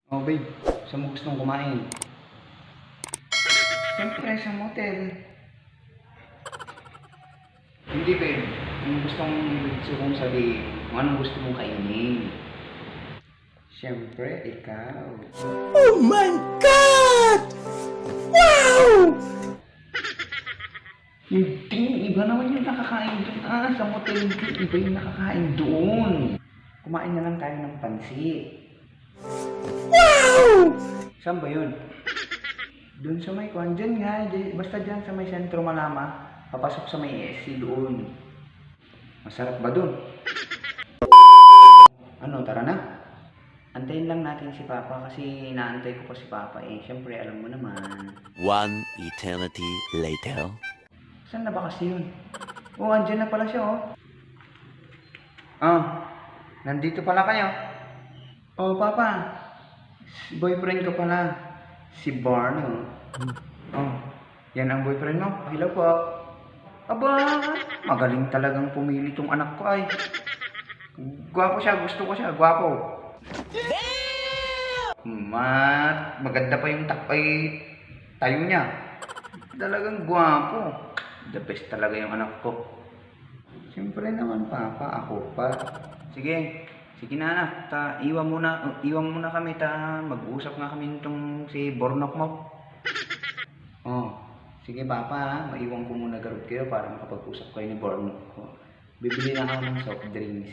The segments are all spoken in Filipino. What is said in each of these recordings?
Oh babe, saan mo gustong kumain? Siyempre sa motel. Hindi babe, anong gusto kong sabihin? Kung anong gusto mong kainin? Siyempre, ikaw. Oh my God! Wow! Hindi, iba naman yung nakakain doon. Sa motel hindi, iba yung nakakain doon. Kumain na lang tayo ng pansit. Wow! Saan ba yun? Doon sa may kwan, dyan nga, basta dyan sa may sentro Malama, papasok sa may ESC doon. Masarap ba doon? Ano, tara na? Antayin lang natin si Papa kasi inaantay ko pa si Papa eh. Siyempre, alam mo naman. One eternity later. Saan na ba kasi yun? Oh, andyan na pala siya oh. Ah, nandito pala kayo. Oh, Papa. Boyfriend ko pala. Si Barney. Oh, yan ang boyfriend mo. Hello po. Aba, magaling talagang pumili tong anak ko ay. Gwapo siya, gusto ko siya, gwapo. Maganda pa yung takpay tayo niya. Talagang gwapo. The best talaga yung anak ko. Siyempre naman, Papa, ako pa. Sige, sige na anak. Iwan muna kami. Mag-uusap nga kami nitong si Bornok mo. Oh, sige Papa, maiwan ko muna garod kayo para makapag-usap kayo ni Bornok ko. Bibili lang ako ng soft drinks.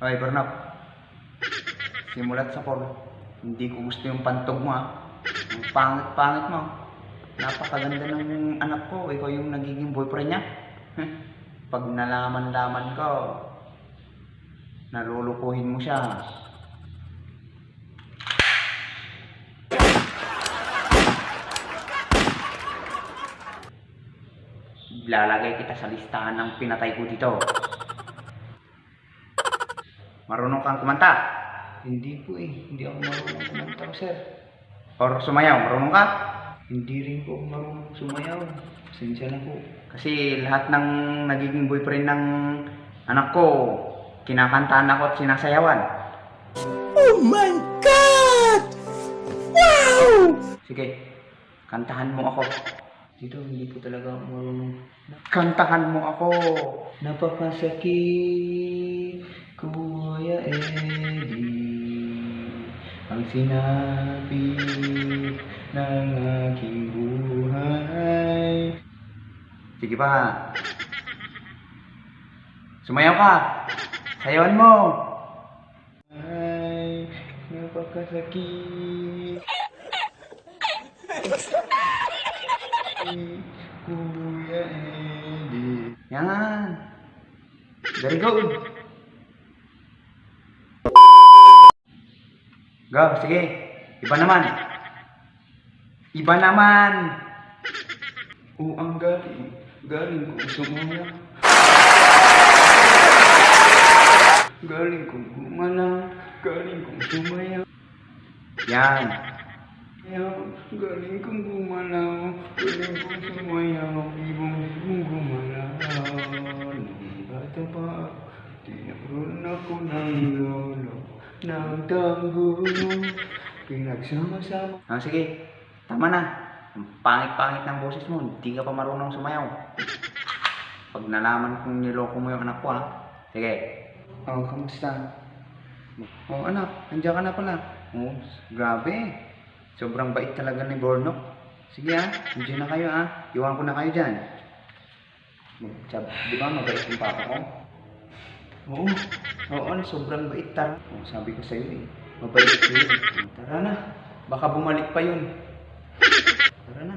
Hoy, Bernap. Simulat sa call. Hindi ko gusto yung pantog mo ha. Ang pangit-pangit mo. Napakaganda ng anak ko. Ikaw yung nagiging boyfriend niya. Pag nalaman-laman ko, nalulukuhin mo siya. Lalagay kita sa listahan ng pinatay ko dito. Marunong kang kumanta? Hindi po eh. Hindi ako marunong kumanta, sir. Or sumayaw, marunong ka? Hindi rin po ako marunong sumayaw. Pasensya na po. Kasi lahat ng nagiging boyfriend ng anak ko, kinakantahan ako at sinasayawan. Oh my God! Wow! Sige, kantahan mo ako. Dito, hindi po talaga ako marunong. Kantahan mo ako. Napakasakit, Kuya Eddie, ang sinabi ng aking buhay. Sige pa. Sumayaw ka. Sayawan mo. Ay, napakasakit. Kuya Eddie. Yan. Very good. Go, sige. Iba naman. Iba naman. Ang galing. Galing kong sumayaw. Galing kong gumalaw. Galing kong sumayaw. Yan. Galing kong gumalaw. Galing kong sumayaw. Ibong gumalaw. Nung bata pa, tinaroon ako ng lolo. Nagtanggol, pinagsama-sama. Sige, tama na. Ang pangit-pangit ng boses mo, hindi ka pa marunong sumayaw. Pag nalaman kong niloko mo yung anak ko ha. Sige. Oh, kamusta? Oh, anak, nandiyan ka na pala. Oh, grabe. Sobrang bait talaga ni Bornok. Sige ha, nandiyan na kayo ha. Iwan ko na kayo dyan. Di ba mabait yung papa ko? Oo, sobrang bait ta. Oh, sabi ko sa'yo eh, mabait yun. Tara na, baka bumalik pa yun. Tara na.